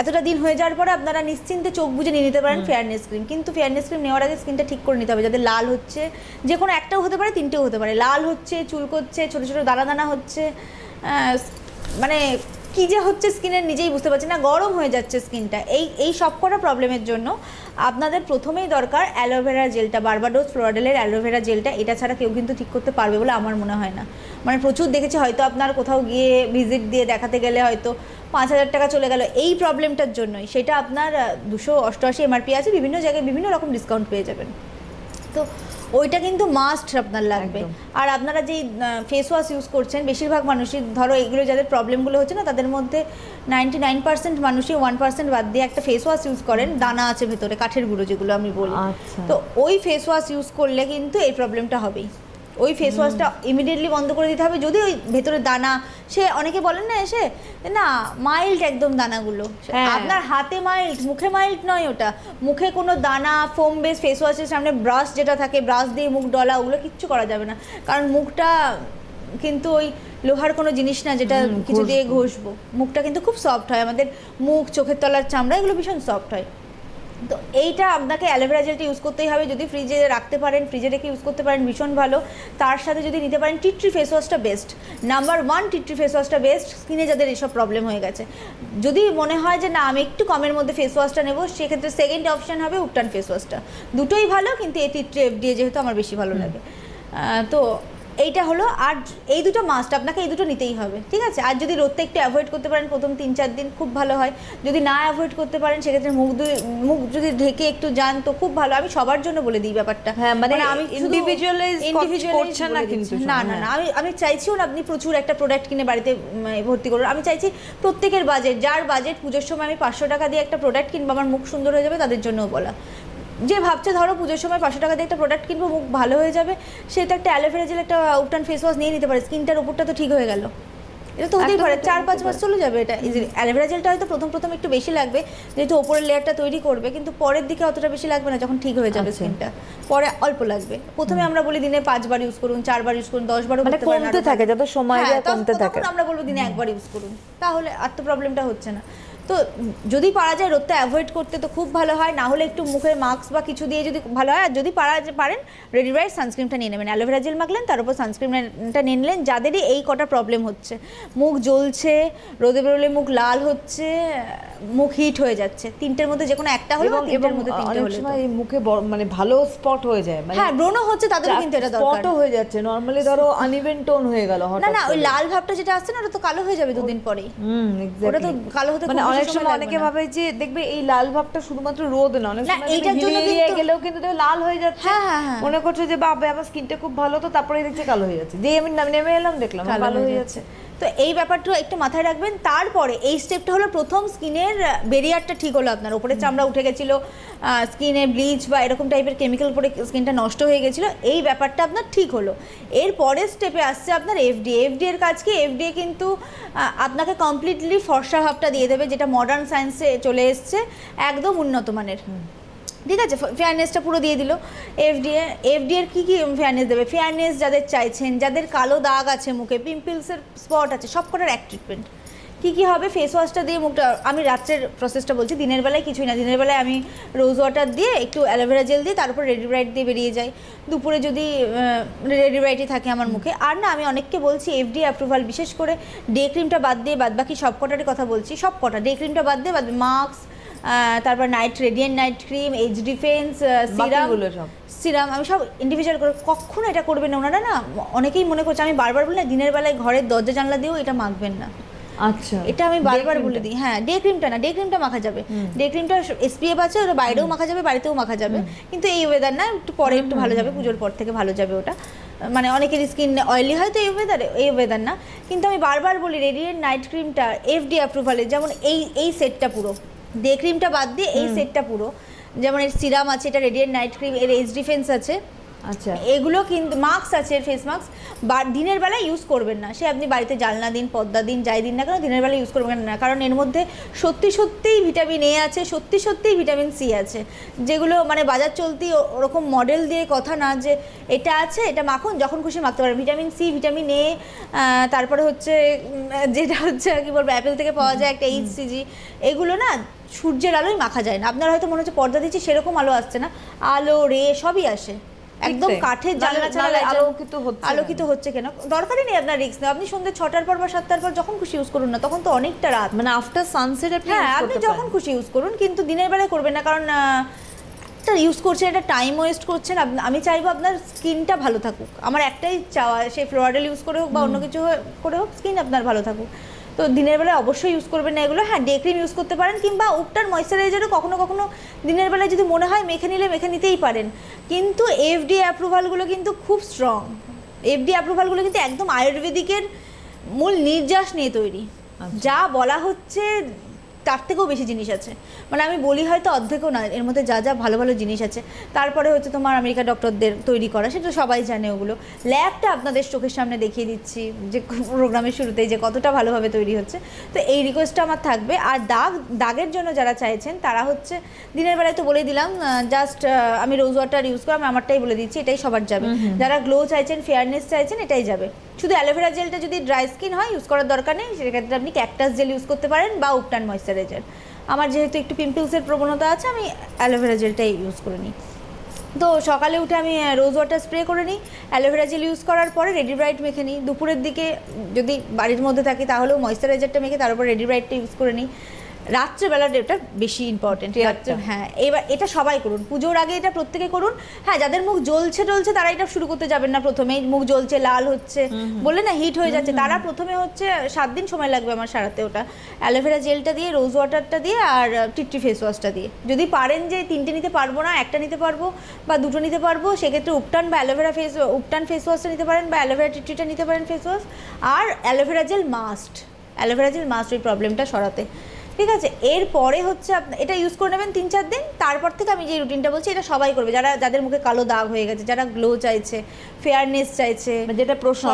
এতটা দিন হয়ে যাওয়ার পরে আপনারা নিশ্চিন্তে চোখ বুজে নিয়ে নিতে পারেন ফেয়ারনেস ক্রিম। কিন্তু ফেয়ারনেস ক্রিম নেওয়ার আগে স্কিনটা ঠিক করে নিতে হবে। যাদের লাল হচ্ছে, যে কোনো একটাও হতে পারে, তিনটেও হতে পারে, লাল হচ্ছে, চুলকোচ্ছে, ছোটো ছোটো দানা দানা হচ্ছে, মানে কী যে হচ্ছে স্কিনের নিজেই বুঝতে পারছি না, গরম হয়ে যাচ্ছে স্কিনটা, এই সব কটা প্রবলেমের জন্য আপনাদের প্রথমেই দরকার অ্যালোভেরা জেলটা, বারবাডোস ফ্লোরাডেলের অ্যালোভেরা জেলটা। এটা ছাড়া কেউ কিন্তু ঠিক করতে পারবে বলে আমার মনে হয় না। মানে প্রচুর দেখেছি, হয়তো আপনার কোথাও গিয়ে ভিজিট দিয়ে দেখাতে গেলে হয়তো 5,000 টাকা চলে গেল এই প্রবলেমটার জন্যই। সেটা আপনার 288 MRP আছে, বিভিন্ন জায়গায় বিভিন্ন রকম ডিসকাউন্ট পেয়ে যাবেন। তো ওইটা কিন্তু মাস্ট আপনার লাগবে। আর আপনারা যেই ফেস ওয়াশ ইউজ করছেন, বেশিরভাগ মানুষই, ধরো এগুলো যাদের প্রবলেমগুলো হচ্ছে না, তাদের মধ্যে 99% মানুষই 1% বাদ দিয়ে একটা ফেস ওয়াশ ইউজ করেন, দানা আছে ভেতরে, কাঠের গুঁড়ো যেগুলো আমি বলি। তো ওই ফেস ওয়াশ ইউজ করলে কিন্তু এই প্রবলেমটা হবেই। ওই ফেস ওয়াশটা ইমিডিয়েটলি বন্ধ করে দিতে হবে। যদি ওই ভেতরে দানা, সে অনেকে বলেন না এসে, না মাইল্ড একদম দানাগুলো, আপনার হাতে মাইল্ড, মুখে মাইল্ড নয় ওটা। মুখে কোনো দানা, ফোম বেস ফেস ওয়াশের সামনে ব্রাশ যেটা থাকে, ব্রাশ দিয়ে মুখ ডলা, ওগুলো কিচ্ছু করা যাবে না, কারণ মুখটা কিন্তু ওই লোহার কোনো জিনিস না যেটা কিছু দিয়ে ঘষবো। মুখটা কিন্তু খুব সফট হয়, আমাদের মুখ, চোখের তলার চামড়া, এগুলো ভীষণ সফট হয়। তো এইটা আপনাকে অ্যালোভেরা জেলটা ইউজ করতেই হবে। যদি ফ্রিজে রাখতে পারেন, ফ্রিজে রেখে ইউজ করতে পারেন, ভীষণ ভালো। তার সাথে যদি নিতে পারেন টি ট্রি ফেস ওয়াশটা best, number 1 tea tree face ওয়াশটা বেস্ট স্কিনে যাদের এইসব প্রবলেম হয়ে গেছে। যদি মনে হয় যে না আমি একটু কমের মধ্যে ফেস ওয়াশটা নেবো, সেক্ষেত্রে সেকেন্ড অপশন হবে উবটান ফেস ওয়াশটা। দুটোই ভালো, কিন্তু এই টি ট্রি এফডিএ যেহেতু আমার বেশি ভালো লাগে। তো এইটা হলো, আর এই দুটো মাস্ট, আপনাকে এই দুটো নিতেই হবে, ঠিক আছে? আর যদি রোদটা একটু অ্যাভয়েড করতে পারেন প্রথম 3-4 দিন, খুব ভালো হয়। যদি না অ্যাভয়েড করতে পারেন, সেক্ষেত্রে মুখ যদি ঢেকে একটু যান তো খুব ভালো। আমি সবার জন্য বলে দিই ব্যাপারটা। হ্যাঁ, মানে আমি ইন্ডিভিজুয়ালাইজ করছেন না কিন্তু। না না না, আমি চাইছিও না আপনি প্রচুর একটা প্রোডাক্ট কিনে বাড়িতে ভর্তি করুন। আমি চাইছি প্রত্যেকের বাজেট, যার বাজেট পুজোর সময় আমি 500 টাকা দিয়ে একটা প্রোডাক্ট কিনবো, আমার মুখ সুন্দর হয়ে যাবে, তাদের জন্যও বলা। যে ভাবছে ধরো পুজোর সময় 500 টাকা দিয়ে একটা প্রোডাক্ট কিনবো, মুখ ভালো হয়ে যাবে, সেটা একটা অ্যালোভেরা জেল, একটা উবটান ফেস ওয়াশ নিয়ে নিতে পারে, স্কিনটার উপরটা তো ঠিক হয়ে গেল। এটা তো হতেই পারে, 4-5 মাস চলে যাবে এটা ইজিলি। অ্যালোভেরা জেলটা হয়তো প্রথম একটু বেশি লাগবে, যেহেতু ওপরের লেয়ারটা তৈরি করবে, কিন্তু পরের দিকে অতটা বেশি লাগবে না, যখন ঠিক হয়ে যাবে স্কিনটা পরে অল্প লাগবে। প্রথমে আমরা বলি দিনে 5 বার ইউজ করুন, 4 বার ইউজ করুন, 10 বারও করতে পারেন, কমতে থাকে যত সময় যায়, কমতে থাকে। তখন আমরা বলবো দিনে 1 বার ইউজ করুন, তাহলে আর তো প্রবলেমটা হচ্ছে না। তো যদি পারা যায় রোদটা অ্যাভয়েড করতে তো খুব ভালো হয়, না হলে একটু মুখে মাস্ক বা কিছু দিয়ে যদি ভালো হয়। আর যদি পারেন রেডি ব্রাইট সানস্ক্রিনটা নিয়ে নেবেন, অ্যালোভেরা জেল মাখলেন, তার উপর সানস্ক্রিনটা নিয়ে নিলেন। যাদেরই এই কটা প্রবলেম হচ্ছে, মুখ জ্বলছে, রোদে বেরোলে মুখ লাল হচ্ছে, মুখ হিট হয়ে যাচ্ছে, তিনটের মধ্যে যে কোনো একটা হলো, এবং তিনটের মধ্যে তিনটে অনেক হলো। সময় এই মুখে মানে ভালো স্পট হয়ে যায়, মানে হ্যাঁ, ব্রণ হচ্ছে তাদেরও কিন্তু এটা দরকার। স্পটও হয়ে যাচ্ছে, নরমালি ধরো আনইভেন টোন হয়ে গেল না হঠাৎ না, ওই করে। লাল ভাবটা যেটা আসছে না ওটা তো কালো হয়ে যাবে দুদিন পরেই। ওটা তো এক্স্যাক্টলি। কালো হতে মানে খুব বেশি অনেক সময় সময় লাগবে অনেকে না। ভাবে যে দেখবে এই লাল ভাবটা শুধুমাত্র রোদ না, অনেক না, সময় এইটার জন্য কিন্তু- গেলেও কিন্তু দেখবে লাল হয়ে যাচ্ছে। হ্যাঁ, হ্যাঁ, হ্যাঁ। মনে করছো যে বাবা আমার স্কিনটা খুব ভালো, তো তারপরে দেখছে কালো হয়ে যাচ্ছে, যেই আমি নেমে এলাম দেখলাম কালো হয়ে যাচ্ছে। তো এই ব্যাপারটা একটু মাথায় রাখবেন। তারপরে এই স্টেপটা হলো প্রথম, স্কিনের ব্যারিয়ারটা ঠিক হলো, আপনার উপরে চামড়া উঠে গেছিলো, স্কিনে ব্লিচ বা এরকম টাইপের কেমিক্যাল পরে স্কিনটা নষ্ট হয়ে গেছিলো, এই ব্যাপারটা আপনার ঠিক হলো। এর পরের স্টেপে আসছে আপনার এফডি এর কাজ কি? এফডিএ কিন্তু আপনাকে কমপ্লিটলি ফর্সা ভাবটা দিয়ে দেবে, যেটা মডার্ন সায়েন্সে চলে এসছে, একদম উন্নত মানের। ঠিক আছে, ফেয়ারনেসটা পুরো দিয়ে দিল এফডিএর কী কী ফেয়ারনেস দেবে? ফেয়ারনেস যাদের চাইছেন, যাদের কালো দাগ আছে মুখে, পিম্পলসের স্পট আছে, সব কটার এক ট্রিটমেন্ট। কী কী হবে? ফেস ওয়াশটা দিয়ে মুখটা, আমি রাত্রের প্রসেসটা বলছি, দিনের বেলায় কিছুই না। দিনের বেলায় আমি রোজ ওয়াটার দিয়ে একটু অ্যালোভেরা জেল দিয়ে তারপর রেডি ব্রাইট দিয়ে বেরিয়ে যাই। দুপুরে যদি রেডি ব্রাইটই থাকে আমার মুখে। আর না, আমি অনেককে বলছি এফডিএ অ্যাপ্রুভাল, বিশেষ করে ডে ক্রিমটা বাদ দিয়ে বাদবাকি সব কটারই কথা বলছি, সব কটা ডে ক্রিমটা বাদ দিয়ে মাস্ক, তারপর radiant night cream, H defence, serum, আমি সব ইন্ডিভিজুয়াল করে, কখনো এটা করবেন না ওনারা। না, অনেকেই মনে করছে, আমি বারবার বলি না, দিনের বেলায় ঘরের দরজা জানলা দিয়েও এটা মাখবেন না। আচ্ছা, এটা আমি বারবার বলে দিই। হ্যাঁ, ডে ক্রিমটা না, ডে ক্রিমটা মাখা যাবে, ডে ক্রিমটা এসপিএফ আছে, ওটা বাইরেও মাখা যাবে, বাড়িতেও মাখা যাবে, কিন্তু এই ওয়েদার না, একটু পরে একটু ভালো যাবে, পুজোর পর থেকে ভালো যাবে ওটা। মানে অনেকের স্কিন অয়েলি হয় তো এই ওয়েদার না, কিন্তু আমি বারবার বলি রেডিয়েন্ট নাইট ক্রিমটা এফডি অ্যাপ্রুভালে, যেমন এই সেটটা পুরো, ডে ক্রিমটা বাদ দিয়ে এই সেটটা পুরো, যেমন এর সিরাম আছে, এটা রেডিয়েন্ট নাইট ক্রিম, এর এইচ ডিফেন্স আছে, আচ্ছা, এগুলো কিন্তু মাস্ক আছে, ফেস মাস্ক দিনের বেলায় ইউজ করবেন না। সে আপনি বাড়িতে জানলা দিন, পর্দা দিন, যাই দিন না কেন, দিনের বেলায় ইউজ করবেন না, কারণ এর মধ্যে সত্যিই ভিটামিন এ আছে, সত্যিই ভিটামিন সি আছে, যেগুলো মানে বাজার চলতি ওরকম মডেল দিয়ে কথা না যে এটা আছে, এটা মাখুন, যখন খুশি মাখতে পারেন। ভিটামিন সি, ভিটামিন এ, তারপরে হচ্ছে যেটা হচ্ছে কি বলবো, অ্যাপেল থেকে পাওয়া যায় একটা HCG, এগুলো না সূর্যের আলোয় মাখা যায় না। আপনার হয়তো মনে হচ্ছে পর্দা দিচ্ছি, সেরকম আলো আসছে না, আলো রে সবই আসে, একদম কাঠের জানলা ছাড়া আলোকিত হচ্ছে কেন? দরকারই নেই আপনার রিস্ক নেই। আপনি সন্ধ্যে 6টার পর বা 7টার পর যখন খুশি ইউজ করুন না, তখন তো অনেকটা রাত, মানে আফটার সানসেট আপনি হ্যাঁ আপনি যখন খুশি ইউজ করুন, কিন্তু দিনের বেলায় করবেন না, কারণ একটা ইউজ করছেন, একটা টাইম ওয়েস্ট করছেন। আমি চাইবো আপনার স্কিনটা ভালো থাকুক, আমার একটাই চাওয়া, সে ফ্লোরাডেল ইউজ করে হোক বা অন্য কিছু করে হোক, স্কিন আপনার ভালো থাকুক। তো দিনের বেলায় অবশ্যই ইউজ করবেন না এগুলো। হ্যাঁ, ডে ক্রিম ইউজ করতে পারেন, কিংবা উপটার ময়েশ্চারাইজারও কখনো কখনো দিনের বেলায় যদি মনে হয় মেখে নিতেই পারেন। কিন্তু এফডিএ অ্যাপ্রুভালগুলো কিন্তু খুব স্ট্রং, এফডিএ অ্যাপ্রুভালগুলো কিন্তু একদম আয়ুর্বেদিকের মূল নির্যাস নিয়ে তৈরি, যা বলা হচ্ছে তার থেকেও বেশি জিনিস আছে, মানে আমি বলি হয়তো অর্ধেকও না, এর মধ্যে যা ভালো ভালো জিনিস আছে। তারপরে হচ্ছে তোমার আমেরিকা ডক্টরদের তৈরি করা, সেটা সবাই জানে। ওগুলো ল্যাবটা আপনাদের চোখের সামনে দেখিয়ে দিচ্ছি যে প্রোগ্রামের শুরুতেই যে কতটা ভালোভাবে তৈরি হচ্ছে। তো এই রিকোয়েস্টটা আমার থাকবে। আর দাগের জন্য যারা চাইছেন তারা হচ্ছে দিনের বেলায় তো বলে দিলাম, জাস্ট আমি রোজ ওয়াটার ইউজ করলাম, আমারটাই বলে দিচ্ছি, এটাই সবার যাবে। যারা গ্লো চাইছেন, ফেয়ারনেস চাইছেন, এটাই যাবে। শুধু অ্যালোভেরা জেলটা যদি ড্রাই স্কিন হয় ইউজ করার দরকার নেই, সেক্ষেত্রে আপনি ক্যাকটাস জেল ইউজ করতে পারেন বা উপটান ময়েশ্চারাইজার। আমার যেহেতু একটু পিম্পলসের প্রবণতা আছে, আমি অ্যালোভেরা জেলটাই ইউজ করে নিই। তো সকালে উঠে আমি রোজ ওয়াটার স্প্রে করে নিই, অ্যালোভেরা জেল ইউজ করার পরে রেডি ব্রাইট মেখে নিই। দুপুরের দিকে যদি বাড়ির মধ্যে থাকি তাহলেও ময়েশ্চারাইজারটা মেখে তার উপর রেডি ব্রাইটটা ইউজ করে নিই। রাত্রেবেলাটা এটা বেশি ইম্পর্টেন্ট। হ্যাঁ, এবার এটা সবাই করুন, পুজোর আগে এটা প্রত্যেকে করুন। হ্যাঁ, যাদের মুখ জ্বলছে তারা এটা শুরু করতে যাবেন না প্রথমেই, মুখ জ্বলছে, লাল হচ্ছে, বলে না হিট হয়ে যাচ্ছে, তারা প্রথমে হচ্ছে 7 দিন সময় লাগবে আমার সারাতে ওটা, অ্যালোভেরা জেলটা দিয়ে, রোজ ওয়াটারটা দিয়ে, আর টিট্রি ফেস ওয়াশটা দিয়ে। যদি পারেন যে 3টে নিতে পারবো না, একটা নিতে পারবো বা 2টো নিতে পারবো, সেক্ষেত্রে উপটান ফেস ওয়াশটা নিতে পারেন, বা অ্যালোভেরা টিট্রিটা নিতে পারেন ফেস ওয়াশ। আর অ্যালোভেরা জেল মাস্ট ওই প্রবলেমটা সরাতে। ঠিক আছে, এরপরে হচ্ছে এটা ইউজ করে নেবেন 3-4 দিন। তারপর থেকে আমি যে রুটিনটা বলছি এটা সবাই করবে, যাদের মুখে কালো দাগ হয়ে গেছে, যারা গ্লো চাইছে, ফেয়ারনেস চাইছে, যেটা প্রশ্ন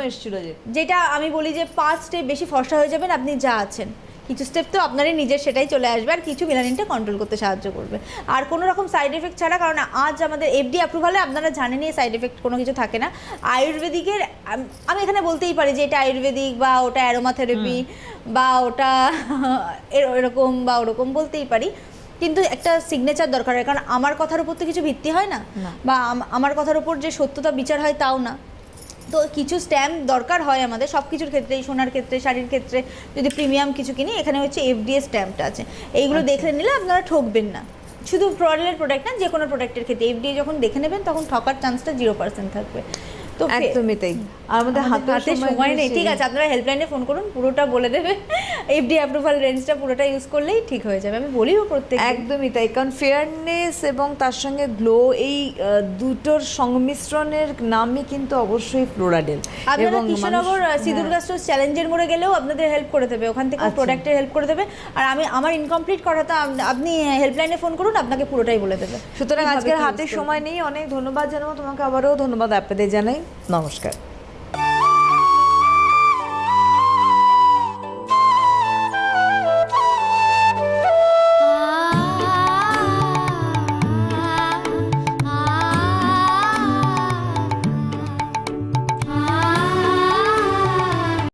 এসেছিল, যেটা আমি বলি যে 5 স্টেপ বেশি ফর্সা হয়ে যাবেন আপনি যা আছেন। কিছু স্টেপ তো আপনারই নিজের সেটাই চলে আসবে, আর কিছু মেলানিনটা কন্ট্রোল করতে সাহায্য করবে, আর কোনো রকম সাইড এফেক্ট ছাড়া। কারণ আজ আমাদের এফডি অ্যাপ্রুভালে আপনারা জানেনই সাইড এফেক্ট কোনো কিছু থাকে না। আয়ুর্বেদিকের আমি এখানে বলতেই পারি যে এটা আয়ুর্বেদিক, বা ওটা অ্যারোমা থেরাপি, বা ওটা এরকম বা ওরকম বলতেই পারি, কিন্তু একটা সিগনেচার দরকার হয়। কারণ আমার কথার উপর তো কিছু ভিত্তি হয় না, বা আমার কথার উপর যে সত্যতা বিচার হয় তাও না। তো কিছু স্ট্যাম্প দরকার হয় আমাদের সব কিছুর ক্ষেত্রে, সোনার ক্ষেত্রে, শাড়ির ক্ষেত্রে, যদি প্রিমিয়াম কিছু কিনি এখানে হচ্ছে এফডিএ স্ট্যাম্পটা আছে, এইগুলো দেখে নিলে আপনারা ঠকবেন না। শুধু ফ্রডের প্রোডাক্ট না, যে কোনো প্রোডাক্টের ক্ষেত্রে এফডিএ যখন দেখে নেবেন তখন ঠকার চান্সটা 0% থাকবে। তো একদমই তাই। আর আমাদের হাতে সময় নেই, ঠিক আছে আপনারা হেল্পলাইনে ফোন করুন, পুরোটা বলে দেবে। এফডি অ্যাপ্রুভাল রেঞ্জটা পুরোটা ইউজ করলেই ঠিক হয়ে যাবে, আমি বলিও প্রত্যেক। একদমই তাই, কারণ ফেয়ারনেস এবং তার সঙ্গে গ্লো, এই দুটোর সংমিশ্রণের নামই কিন্তু অবশ্যই ফ্লোরাডেল। আপনারা কৃষ্ণনগর সিঁদুরগা স্টোর চ্যালেঞ্জের মোড়ে গেলেও আপনাদের হেল্প করে দেবে, ওখান থেকে প্রোডাক্টের হেল্প করে দেবে। আর আমার ইনকমপ্লিট করাটা আপনি হেল্পলাইনে ফোন করুন, আপনাকে পুরোটাই বলে দেবে। সুতরাং আজকের হাতে সময় নেই, অনেক ধন্যবাদ জানাবো তোমাকে, আবারও ধন্যবাদ আপনাদের জানাই, নমস্কার।